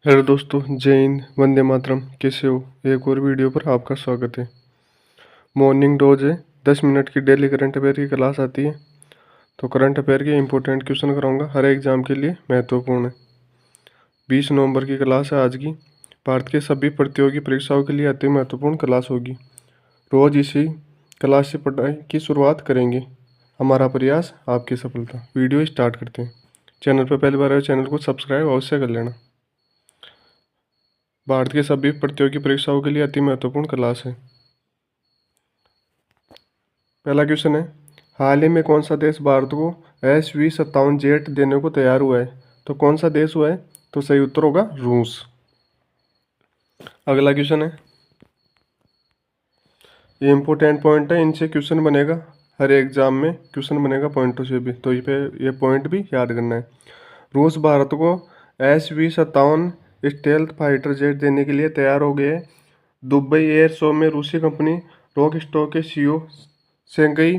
Hello दोस्तों, जय हिंद, वंदे मातरम। कैसे हो? एक और वीडियो पर आपका स्वागत है। मॉर्निंग रोज है 10 मिनट की डेली करंट अफेयर की क्लास आती है। तो करंट अफेयर के इंपॉर्टेंट क्वेश्चन कराऊंगा, हर एग्जाम के लिए महत्वपूर्ण है। 20 नवंबर की क्लास है आज की। भारत के सभी प्रतियोगी परीक्षाओं के लिए अति महत्वपूर्ण क्लास होगी। रोज इसी क्लास से पढ़ाई की शुरुआत करेंगे। हमारा प्रयास आपकी सफलता। वीडियो स्टार्ट करते हैं। चैनल पर पहली बार आए, चैनल को सब्सक्राइब अवश्य कर लेना। भारत के सभी प्रतियोगी परीक्षाओं के लिए अति महत्वपूर्ण क्लास है। पहला क्वेश्चन है, हाल ही में कौन सा देश भारत को SV-57 जेट देने को तैयार हुआ है? तो कौन सा देश हुआ है? तो सही उत्तर होगा रूस। अगला क्वेश्चन है, ये इंपॉर्टेंट पॉइंट है, इनसे क्वेश्चन बनेगा। हर एग्जाम में क्वेश्चन बनेगा पॉइंटों से भी, तो ये पॉइंट भी याद करना है। रूस भारत को SV-57 स्टेल्थ फाइटर जेट देने के लिए तैयार हो गए। दुबई एयर शो में रूसी कंपनी रॉक स्टॉक के CEO सेंगई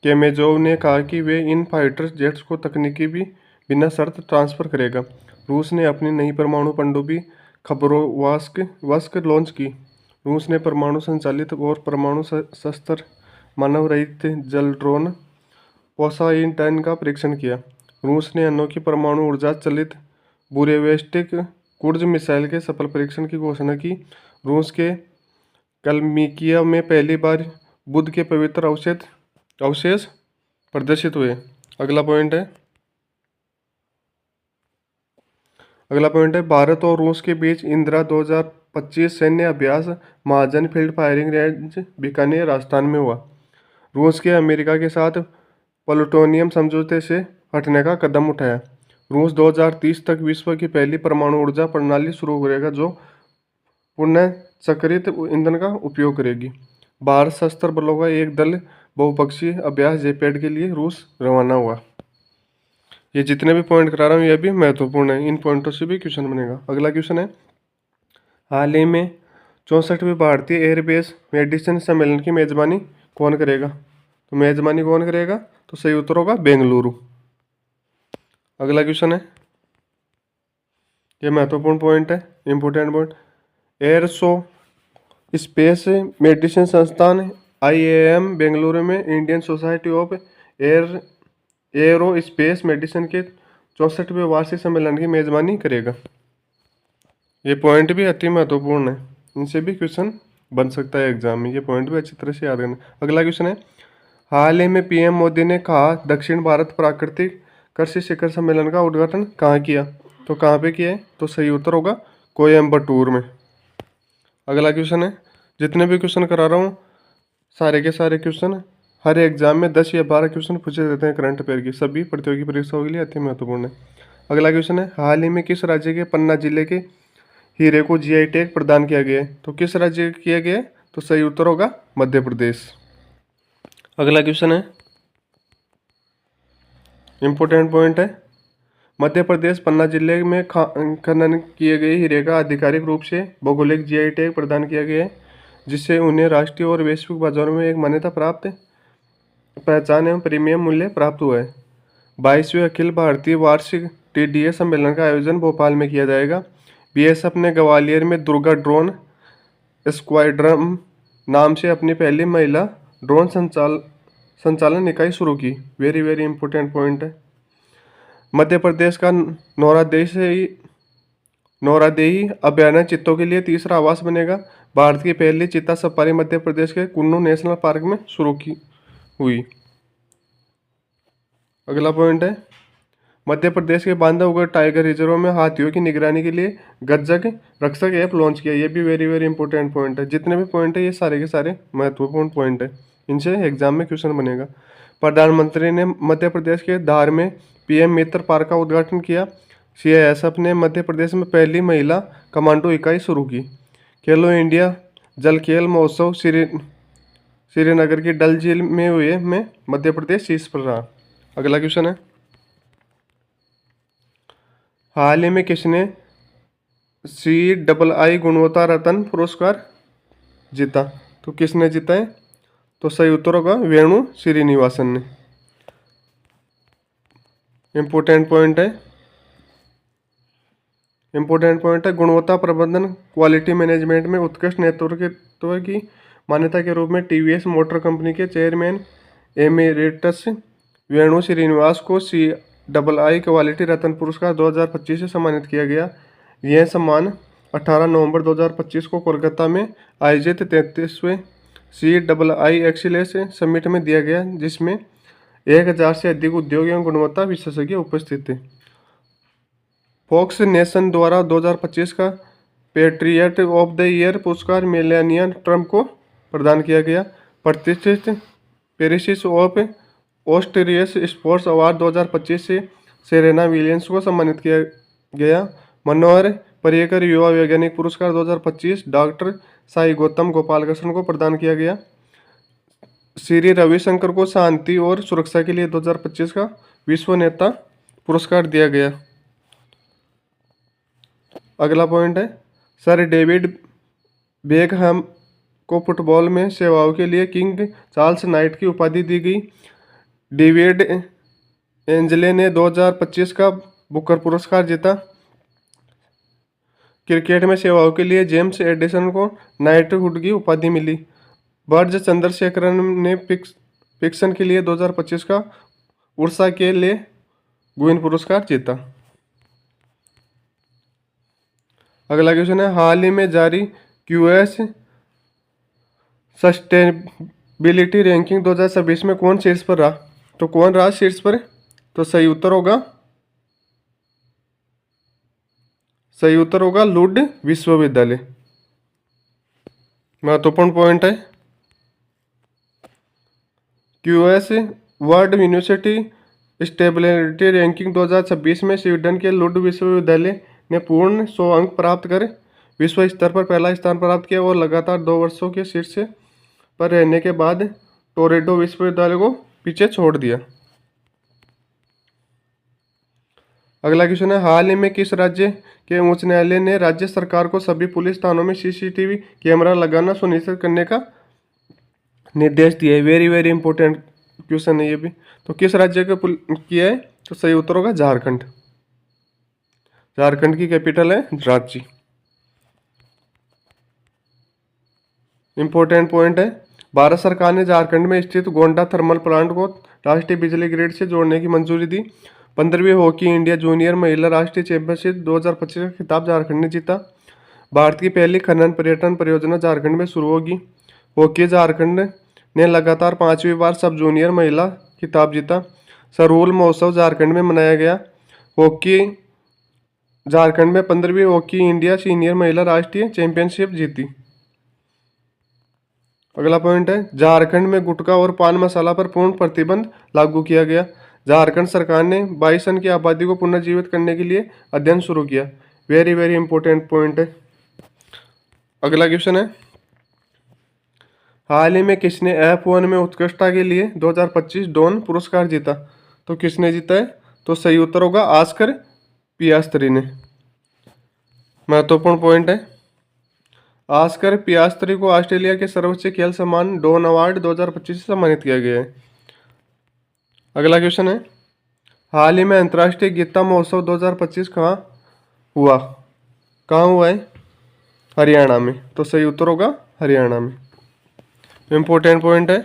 केमेजोव ने कहा कि वे इन फाइटर जेट्स को तकनीकी भी बिना शर्त ट्रांसफर करेगा। रूस ने अपनी नई परमाणु पनडुब्बी खबरोवास्क लॉन्च की। रूस ने परमाणु संचालित और परमाणु शस्त्र मानव रहित जल ड्रोन पोसाइडन का परीक्षण किया। रूस ने अनोखी परमाणु ऊर्जा चलित बुरेविस्टिक क्रूज मिसाइल के सफल परीक्षण की घोषणा की। रूस के कलमिकिया में पहली बार बुध के पवित्र अवशेष प्रदर्शित हुए। अगला पॉइंट है, भारत और रूस के बीच इंदिरा 2025 सैन्य अभ्यास Mahajan field firing range Bikaner Rajasthan में हुआ। रूस के अमेरिका के साथ प्लूटोनियम समझौते से हटने का कदम उठाया। रूस 2030 तक विश्व की पहली परमाणु ऊर्जा प्रणाली शुरू करेगा जो पुनः चक्रित ईंधन का उपयोग करेगी। भारत सशस्त्र बलों का एक दल बहुपक्षीय अभ्यास जेपैड के लिए रूस रवाना हुआ। ये जितने भी पॉइंट करा रहा हूँ ये भी महत्वपूर्ण है, इन पॉइंटों से भी क्वेश्चन बनेगा। अगला क्वेश्चन है, हाल ही में 64वें भारतीय एयरबेस मेडिसिन सम्मेलन की मेजबानी कौन करेगा? तो मेजबानी कौन करेगा? तो सही उत्तर होगा बेंगलुरु। अगला क्वेश्चन है, ये महत्वपूर्ण पॉइंट है, important point. Air show space medicine संस्थान IAM बेंगलुरु में Indian society of aerospace medicine के 64वें वार्षिक सम्मेलन की मेजबानी करेगा। ये पॉइंट भी अति महत्वपूर्ण है, इनसे भी क्वेश्चन बन सकता है एग्जाम में, ये पॉइंट भी अच्छी तरह से याद करना। अगला क्वेश्चन है, हाल ही में PM मोदी ने कहा दक्षिण भारत प्राकृतिक कृषि शिखर सम्मेलन का उद्घाटन कहाँ किया? तो कहाँ पे किया है? तो सही उत्तर होगा कोयम्बटूर में। अगला क्वेश्चन है, जितने भी क्वेश्चन करा रहा हूँ सारे के सारे क्वेश्चन हर एग्जाम में 10 या 12 क्वेश्चन पूछे जाते हैं करंट अफेयर की, सभी प्रतियोगी परीक्षाओं के लिए अति महत्वपूर्ण है। अगला क्वेश्चन है, हाल ही में किस राज्य के पन्ना जिले के हीरे को GI टैग प्रदान किया गया है? तो किस राज्य को किया गया है? तो सही उत्तर होगा मध्य प्रदेश। अगला क्वेश्चन है, इंपॉर्टेंट पॉइंट है, मध्य प्रदेश पन्ना जिले में खनन किए गए हीरे का आधिकारिक रूप से भौगोलिक GI टैग प्रदान किया गया है, जिससे उन्हें राष्ट्रीय और वैश्विक बाजारों में एक मान्यता प्राप्त पहचान एवं प्रीमियम मूल्य प्राप्त हुआ है। 22वें अखिल भारतीय वार्षिक TDA सम्मेलन का आयोजन भोपाल में किया जाएगा। BSF ने ग्वालियर में दुर्गा ड्रोन स्क्वाड्रन नाम से अपनी पहली महिला ड्रोन संचालन इकाई शुरू की। वेरी वेरी इंपॉर्टेंट पॉइंट है। मध्य प्रदेश का नौरादेही अभयारण्य चित्तों के लिए तीसरा आवास बनेगा। भारत की पहली चीता सफारी मध्य प्रदेश के कुन्नू नेशनल पार्क में शुरू की हुई। अगला पॉइंट है, मध्य प्रदेश के बांधवगढ़ टाइगर रिजर्व में हाथियों की निगरानी के लिए गज्जक रक्षक ऐप लॉन्च किया। ये भी वेरी वेरी इंपॉर्टेंट पॉइंट है। जितने भी पॉइंट है ये सारे के सारे महत्वपूर्ण पॉइंट है, इनसे एग्जाम में क्वेश्चन बनेगा। प्रधानमंत्री ने मध्य प्रदेश के धार में PM मित्र पार्क का उद्घाटन किया। CISF ने मध्य प्रदेश में पहली महिला कमांडो इकाई शुरू की। खेलो इंडिया जल खेल महोत्सव श्रीनगर की डल झील में हुए में मध्य प्रदेश शीर्ष पर रहा। अगला क्वेश्चन है, हाल ही में किसने CII गुणवत्ता रत्न पुरस्कार जीता? तो किसने जीता है? तो सही उत्तर होगा वेणु श्रीनिवासन ने। इंपॉर्टेंट पॉइंट है, इंपॉर्टेंट पॉइंट है गुणवत्ता प्रबंधन क्वालिटी मैनेजमेंट में उत्कृष्ट नेतृत्व की मान्यता के रूप में टीवीएस मोटर कंपनी के चेयरमैन एमिरेटस वेणु श्रीनिवास को CII क्वालिटी रत्न पुरस्कार 2025 से सम्मानित किया गया। यह सम्मान 18 नवंबर 2025 को कोलकाता में आयोजित 33वें CII एक्सीलेंस समिट में दिया गया, जिसमें 1000 से अधिक उद्योग एवं गुणवत्ता विशेषज्ञ उपस्थित थे। फॉक्स नेशन द्वारा 2025 का पेट्रियट ऑफ द ईयर पुरस्कार मेलानिया ट्रम्प को प्रदान किया गया। प्रतिष्ठित पेरिसिस ऑफ ऑस्ट्रियस स्पोर्ट्स अवार्ड 2025 से सेरेना विलियम्स को सम्मानित किया गया। मनोहर पर्रिकर युवा वैज्ञानिक पुरस्कार 2025 डॉक्टर साई गौतम गोपालकृष्ण को प्रदान किया गया। श्री रविशंकर को शांति और सुरक्षा के लिए 2025 का विश्व नेता पुरस्कार दिया गया। अगला पॉइंट है सर डेविड बेकहम को फुटबॉल में सेवाओं के लिए किंग चार्ल्स नाइट की उपाधि दी गई। डेविड एंजले ने 2025 का बुकर पुरस्कार जीता। क्रिकेट में सेवाओं के लिए जेम्स एडिसन को नाइटहुड की उपाधि मिली। बर्ज चंद्रशेखरन ने फिक्शन के लिए 2025 का उर्सा के लिए गुइन पुरस्कार जीता। अगला क्वेश्चन है हाल ही में जारी QS सस्टेनेबिलिटी रैंकिंग 2026 में कौन शीर्ष पर रहा? तो कौन रहा शीर्ष पर? तो सही उत्तर होगा लुड विश्वविद्यालय। महत्वपूर्ण पॉइंट है QS world university stability ranking 2026 में स्वीडन के लुड विश्वविद्यालय ने पूर्ण 100 अंक प्राप्त कर विश्व स्तर पर पहला स्थान प्राप्त किया और लगातार 2 वर्षों के शीर्ष पर रहने के बाद टोरेडो विश्वविद्यालय को पीछे छोड़ दिया। अगला क्वेश्चन है हाल ही में किस राज्य के उच्च न्यायालय ने राज्य सरकार को सभी पुलिस थानों में CCTV कैमरा लगाना सुनिश्चित करने का निर्देश दिया है? वेरी वेरी इंपॉर्टेंट क्वेश्चन है ये भी। तो किस राज्य का किया है? तो सही उत्तर होगा झारखंड। झारखंड की कैपिटल है रांची। इंपॉर्टेंट पॉइंट है भारत सरकार ने झारखंड में स्थित गोंडा थर्मल प्लांट को राष्ट्रीय बिजली ग्रिड से जोड़ने की मंजूरी दी। 15वीं हॉकी इंडिया जूनियर महिला राष्ट्रीय चैंपियनशिप 2025 का खिताब झारखंड ने जीता। भारत की पहली खनन पर्यटन परियोजना झारखंड में शुरू होगी। हॉकी झारखंड ने लगातार 5वीं बार सब जूनियर महिला खिताब जीता। सरूल महोत्सव झारखंड में मनाया गया। हॉकी झारखंड में 15वीं हॉकी इंडिया सीनियर महिला राष्ट्रीय चैंपियनशिप जीती। अगला पॉइंट है झारखंड में गुटखा और पान मसाला पर पूर्ण प्रतिबंध लागू किया गया। झारखंड सरकार ने बाइसन की आबादी को पुनर्जीवित करने के लिए अध्ययन शुरू किया। वेरी वेरी इंपॉर्टेंट पॉइंट है। अगला क्वेश्चन है हाल ही में किसने F1 में उत्कृष्टता के लिए 2025 डॉन पुरस्कार जीता? तो किसने जीता है? तो सही उत्तर होगा ऑस्कर पियास्त्री ने। महत्वपूर्ण पॉइंट है ऑस्कर पियास्त्री को ऑस्ट्रेलिया के सर्वोच्च खेल सम्मान डॉन अवार्ड 2025 से सम्मानित किया गया है। अगला क्वेश्चन है हाल ही में अंतर्राष्ट्रीय गीता महोत्सव 2025 कहाँ हुआ है? हरियाणा में। तो सही उत्तर होगा हरियाणा में। इंपॉर्टेंट पॉइंट है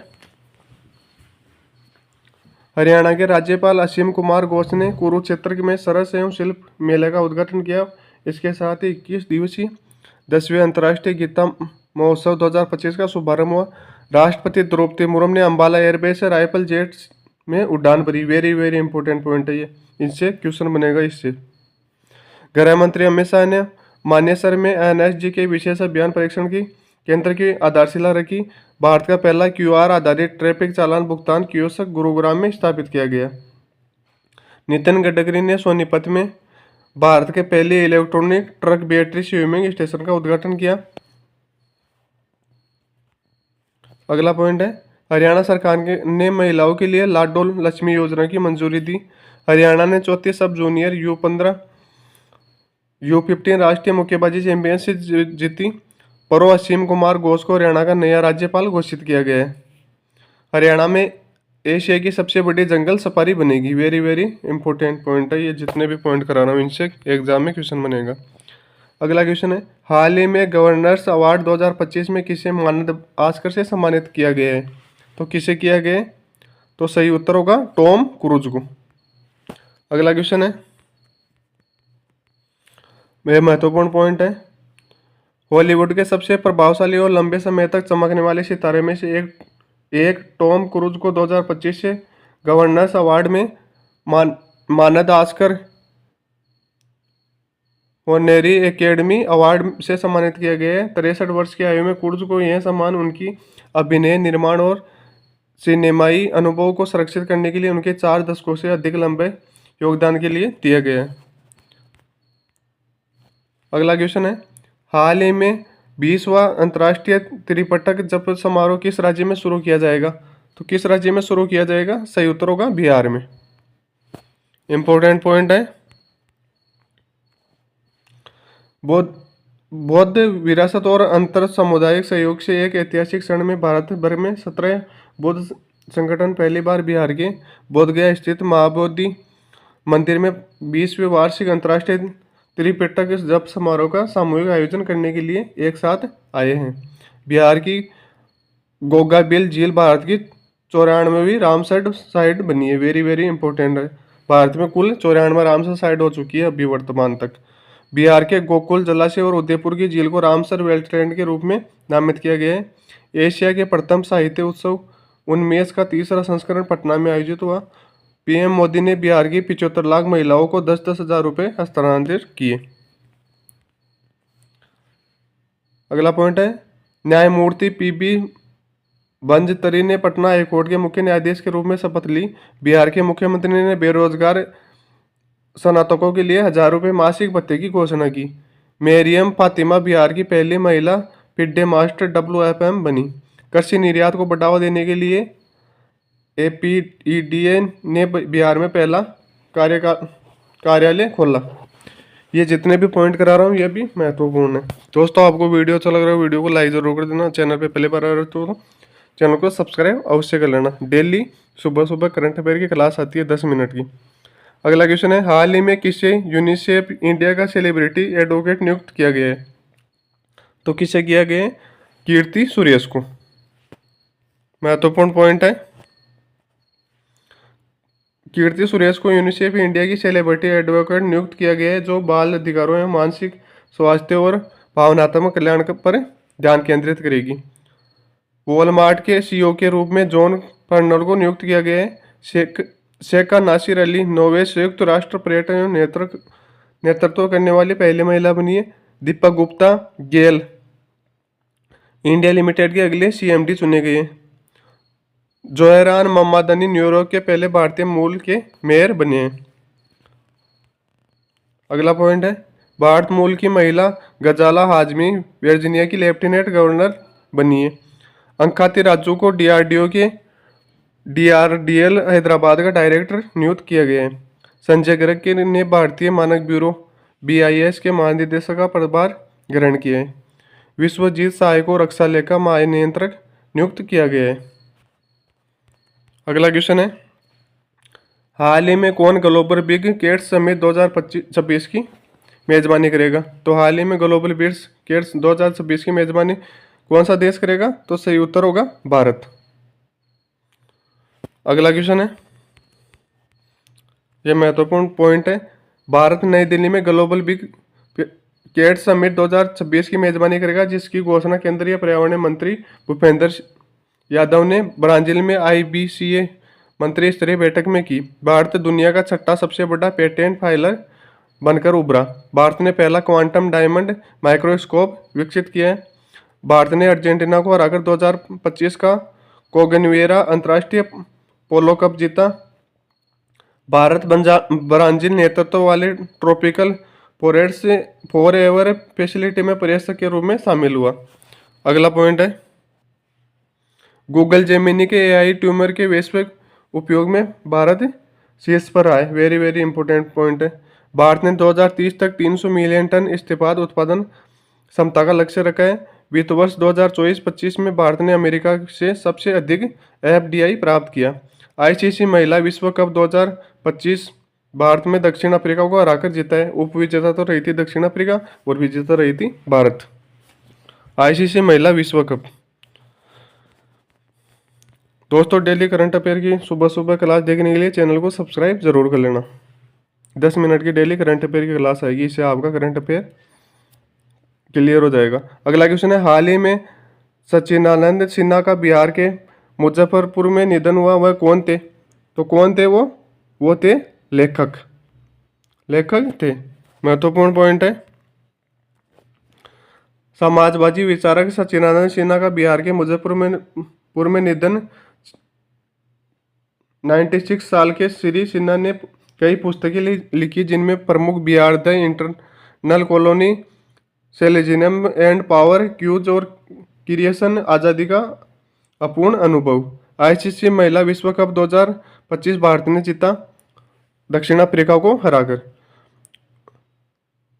हरियाणा के राज्यपाल असीम कुमार घोष ने कुरुक्षेत्र में सरस एवं शिल्प मेले का उद्घाटन किया। इसके साथ ही 21 दिवसीय 10वें अंतर्राष्ट्रीय गीता महोत्सव 2025 का शुभारंभ हुआ। राष्ट्रपति द्रौपदी मुर्मू ने अंबाला एयरबेस से राइफल जेट्स में उड़ान भरी। वेरी वेरी इंपॉर्टेंट पॉइंट है ये, इनसे क्वेश्चन बनेगा इससे। गृह मंत्री अमित शाह ने मानेसर में NSG के विशेष अभियान परीक्षण की केंद्र की आधारशिला रखी। भारत का पहला QR आधारित ट्रैफिक चालान भुगतान कियोस्क गुरुग्राम में स्थापित किया गया। नितिन गडकरी ने सोनीपत में भारत के पहले electronic truck battery swimming station का उद्घाटन किया। अगला पॉइंट है हरियाणा सरकार ने महिलाओं के लिए लाडोल लक्ष्मी योजना की मंजूरी दी। हरियाणा ने चौथी सब जूनियर U15 U15 राष्ट्रीय मुक्केबाजी चैंपियनशिप जीती। प्रो असीम कुमार घोष को हरियाणा का नया राज्यपाल घोषित किया गया है। हरियाणा में एशिया की सबसे बड़ी जंगल सफारी बनेगी। वेरी वेरी इंपॉर्टेंट पॉइंट है ये, जितने भी पॉइंट करा रहा हूँ इनसे एग्जाम में क्वेश्चन बनेगा। अगला क्वेश्चन है, हाल ही में गवर्नर्स अवार्ड 2025 में किसे मानद ऑस्कर से सम्मानित किया गया है? तो किसे किया गया है? तो सही उत्तर होगा टॉम क्रूज को। अगला क्वेश्चन है, वह महत्वपूर्ण पॉइंट है, हॉलीवुड के सबसे प्रभावशाली और लंबे समय तक चमकने वाले सितारे में से एक टॉम क्रूज को 2025 से गवर्नर्स अवार्ड में मानद ऑस्कर ऑनरेरी एकेडमी अवार्ड से सम्मानित किया गया है। 63 वर्ष की आयु में क्रूज को यह सम्मान उनकी अभिनय, निर्माण और सिनेमाई अनुभव को संरक्षित करने के लिए उनके 4 दशकों से अधिक लंबे योगदान के लिए दिया गया है। अगला क्वेश्चन है, हाल ही में 20वां अंतर्राष्ट्रीय त्रिपिटक जप समारोह किस राज्य में शुरू किया जाएगा? तो किस राज्य में शुरू किया जाएगा? सही उत्तर होगा बिहार में। इंपॉर्टेंट पॉइंट है, बौद्ध विरासत और अंतर सामुदायिक सहयोग से एक ऐतिहासिक क्षण में भारत भर में 17 बौद्ध संगठन पहली बार बिहार के बोधगया स्थित महाबोधि मंदिर में 20वें वार्षिक अंतर्राष्ट्रीय त्रिपिटक जप समारोह का सामूहिक आयोजन करने के लिए एक साथ आए हैं। बिहार की गोगाबिल झील भारत की 94वीं रामसर साइट बनी है। वेरी वेरी इंपॉर्टेंट है। भारत में कुल 94 रामसर साइट हो चुकी है अभी वर्तमान तक। बिहार के गोकुल जलाशय और उदयपुर की झील को रामसर वेटलैंड के रूप में नामित किया गया है। एशिया के प्रथम साहित्य उत्सव उन्मेष का 3रा संस्करण पटना में आयोजित हुआ। पीएम मोदी ने बिहार की 75 लाख महिलाओं को 10-10 हजार रुपये हस्तांतरित किए। अगला पॉइंट है, न्यायमूर्ति पीबी बंजतरी ने पटना हाईकोर्ट के मुख्य न्यायाधीश के रूप में शपथ ली। बिहार के मुख्यमंत्री ने बेरोजगार स्नातकों के लिए 1000 रुपये मासिक भत्ते की घोषणा की। मरियम फातिमा बिहार की पहली महिला फिडे मास्टर WFM बनी। कृषि निर्यात को बढ़ावा देने के लिए APEDA ने बिहार में पहला कार्यालय खोला। ये जितने भी पॉइंट करा रहा हूँ ये भी महत्वपूर्ण है। दोस्तों, आपको वीडियो अच्छा लग रहा है वीडियो को लाइक जरूर कर देना। चैनल पे पहले बार आ रहे हो तो चैनल को सब्सक्राइब अवश्य कर लेना। डेली सुबह सुबह करंट अफेयर की क्लास आती है 10 मिनट की। अगला क्वेश्चन है, हाल ही में किसे यूनिसेफ इंडिया का सेलिब्रिटी एडवोकेट नियुक्त किया गया है? तो किसे किया गया है? कीर्ति सुरेश को। महत्वपूर्ण पॉइंट है, कीर्ति सुरेश को यूनिसेफ इंडिया की सेलिब्रिटी एडवोकेट नियुक्त किया गया है, जो बाल अधिकारों एवं मानसिक स्वास्थ्य और भावनात्मक कल्याण पर ध्यान केंद्रित करेगी। वॉलमार्ट के CEO के रूप में जॉन फर्नर को नियुक्त किया गया है। शेखा नासिर अली नौवें संयुक्त राष्ट्र पर्यटन एवं नेतृत्व करने वाली पहली महिला बनी है। दीपक गुप्ता गेल इंडिया लिमिटेड के अगले CMD चुने गए। जोहरान मम्मादनी न्यूयॉर्क के पहले भारतीय मूल के मेयर बने हैं। अगला पॉइंट है, भारत मूल की महिला गजाला हाजमी वर्जीनिया की लेफ्टिनेंट गवर्नर बनी है। अंकाती राजू को DRDO के DRDL हैदराबाद का डायरेक्टर नियुक्त किया गया है। संजय गर्ग ने भारतीय मानक ब्यूरो BIS के महानिदेशक का पदभार ग्रहण किया है। विश्वजीत साय को रक्षा लेखा महानियंत्रक नियुक्त किया गया है। अगला क्वेश्चन है, हाल ही में कौन ग्लोबल बिग केट्स समिट 2026 की मेजबानी करेगा? तो हाल ही में ग्लोबल बिग केट्स 2026 की मेजबानी कौन सा देश करेगा? तो सही उत्तर होगा भारत। अगला क्वेश्चन है, यह महत्वपूर्ण पॉइंट है, भारत नई दिल्ली में ग्लोबल बिग केट्स समिट 2026 की मेजबानी करेगा, जिसकी घोषणा केंद्रीय पर्यावरण मंत्री भूपेंद्र यादव ने ब्राजील में IBCA मंत्री स्तरीय बैठक में की। भारत दुनिया का 6ठा सबसे बड़ा पेटेंट फाइलर बनकर उभरा। भारत ने पहला क्वांटम डायमंड माइक्रोस्कोप विकसित किया है। भारत ने अर्जेंटीना को हराकर 2025 का कोगनवेरा अंतर्राष्ट्रीय पोलो कप जीता। भारत ब्राजील नेतृत्व वाले ट्रॉपिकल फॉरेस्ट फॉरएवर फैसिलिटी में पर्यटक के रूप में शामिल हुआ। अगला पॉइंट है, गूगल जेमिनी के AI ट्यूमर के वैश्विक उपयोग में भारत शीर्ष पर आए। वेरी वेरी इंपॉर्टेंट पॉइंट है। भारत ने 2030 तक 300 मिलियन टन इस्पात उत्पादन क्षमता का लक्ष्य रखा है। वित्त वर्ष 2024-25 में भारत ने अमेरिका से सबसे अधिक FDI प्राप्त किया। ICC महिला विश्व कप 2025 भारत में दक्षिण अफ्रीका को हराकर जीता है। उप विजेता तो रही थी दक्षिण अफ्रीका और विजेता रही थी भारत। आईसीसी महिला विश्व कप। दोस्तों डेली करंट अफेयर की सुबह सुबह क्लास देखने के लिए चैनल को सब्सक्राइब जरूर कर लेना। 10 मिनट की डेली करंट अफेयर की क्लास आएगी, इससे आपका करंट अफेयर क्लियर हो जाएगा। अगला क्वेश्चन है, हाल ही में सच्चिदानंद सिन्हा का बिहार के मुजफ्फरपुर में निधन हुआ, वह कौन थे? तो कौन थे वो थे लेखक थे। महत्वपूर्ण पॉइंट है, समाजवादी विचारक सच्चिदानंद सिन्हा का बिहार के मुजफ्फरपुर में निधन। 96 साल के श्री सिन्हा ने कई पुस्तकें लिखी, जिनमें प्रमुख बिहार द इंटरनल कॉलोनी, सेलेजियम एंड पावर क्यूज और क्रिएशन आज़ादी का अपूर्ण अनुभव। आईसीसी महिला विश्व कप 2025 भारत ने जीता दक्षिण अफ्रीका को हराकर।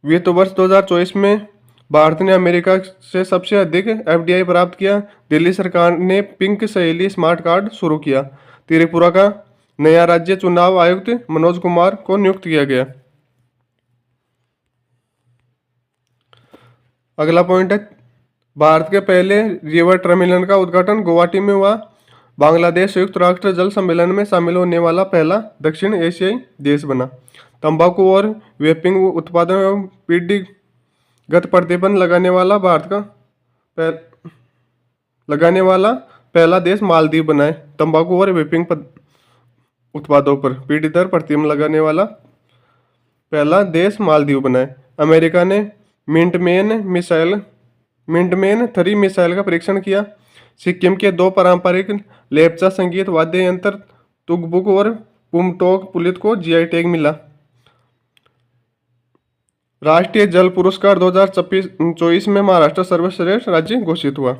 वित्त वर्ष 2024 में भारत ने अमेरिका से सबसे अधिक एफडीआई प्राप्त किया। दिल्ली सरकार ने पिंक सहेली स्मार्ट कार्ड शुरू किया। त्रिपुरा का नया राज्य चुनाव आयुक्त मनोज कुमार को नियुक्त किया गया। अगला पॉइंट है, भारत के पहले रिवर टर्मिनल का उद्घाटन गुवाहाटी में हुआ। बांग्लादेश संयुक्त राष्ट्र जल सम्मेलन में शामिल होने वाला पहला दक्षिण एशियाई देश बना। तंबाकू और वेपिंग उत्पादन एवं पीढ़ीगत प्रतिबंध लगाने वाला पहला देश मालदीव बना है। तंबाकू और वेपिंग उत्पादों पर पीढ़ी दर प्रतिबंध लगाने वाला पहला देश मालदीव बना है। अमेरिका ने मिंटमैन 3 मिसाइल का परीक्षण किया। सिक्किम के 2 पारंपरिक लेप्चा संगीत वाद्य यंत्र तुगबुक और पुमटोक पुलित को जीआई टैग मिला। राष्ट्रीय जल पुरस्कार 2024 में महाराष्ट्र सर्वश्रेष्ठ राज्य घोषित हुआ।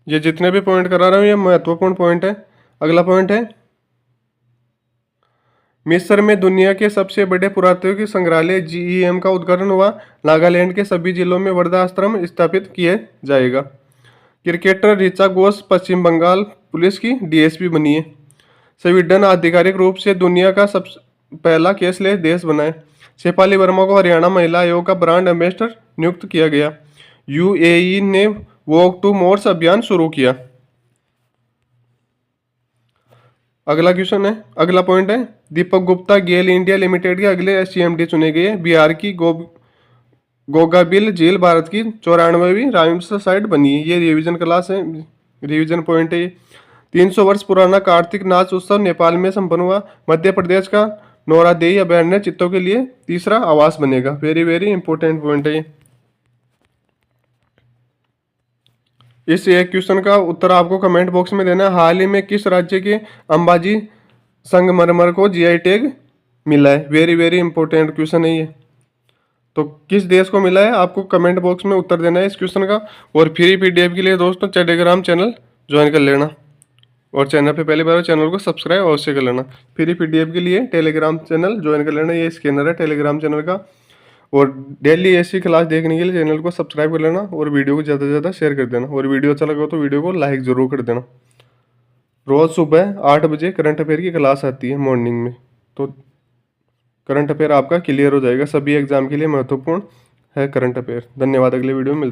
ये जितने भी पॉइंट करा रहा हूँ ये महत्वपूर्ण पॉइंट है। अगला पॉइंट है, मिस्र में दुनिया के सबसे बड़े पुरातात्विक संग्रहालय जीईएम का उद्घाटन हुआ। नागालैंड के सभी जिलों में वृद्धाश्रम स्थापित किए जाएगा। क्रिकेटर ऋचा घोष पश्चिम बंगाल पुलिस की डीएसपी बनी है। स्वीडन आधिकारिक रूप से दुनिया का सबसे पहला कैशलेस देश बना है। शेफाली वर्मा को हरियाणा महिला आयोग का ब्रांड एम्बेसडर नियुक्त किया गया। यूएई ने वॉक टू मोर्स अभियान शुरू किया। अगला पॉइंट है, दीपक गुप्ता गेल इंडिया लिमिटेड के अगले सीएमडी चुने गए। बिहार की गोगाबिल झील भारत की 94वीं रामसर साइट बनी है। ये रिवीजन क्लास है, रिवीजन पॉइंट है। 300 वर्ष पुराना कार्तिक नाच उत्सव नेपाल में संपन्न हुआ। मध्य प्रदेश का नौरादेई अभयारण्य चित्तों के लिए तीसरा आवास बनेगा। वेरी वेरी इंपॉर्टेंट पॉइंट है। इस एक क्वेश्चन का उत्तर आपको कमेंट बॉक्स में देना है। हाल ही में किस राज्य के अंबाजी संगमरमर को जीआई टैग मिला है? वेरी वेरी इंपॉर्टेंट क्वेश्चन है ये। तो किस देश को मिला है आपको कमेंट बॉक्स में उत्तर देना है इस क्वेश्चन का। और फ्री पीडीएफ के लिए दोस्तों टेलीग्राम चैनल ज्वाइन कर लेना और चैनल पे पहली बार चैनल को सब्सक्राइब अवश्य कर लेना। फ्री पीडीएफ के लिए टेलीग्राम चैनल ज्वाइन कर लेना, ये स्कैनर है टेलीग्राम चैनल का। और डेली ऐसी क्लास देखने के लिए चैनल को सब्सक्राइब कर लेना और वीडियो को ज़्यादा से ज़्यादा शेयर कर देना। और वीडियो अच्छा लगा तो वीडियो को लाइक ज़रूर कर देना। रोज़ सुबह 8 बजे करंट अफेयर की क्लास आती है मॉर्निंग में, तो करंट अफेयर आपका क्लियर हो जाएगा। सभी एग्जाम के लिए महत्वपूर्ण है करंट अफेयर। धन्यवाद, अगले वीडियो में मिलते हैं।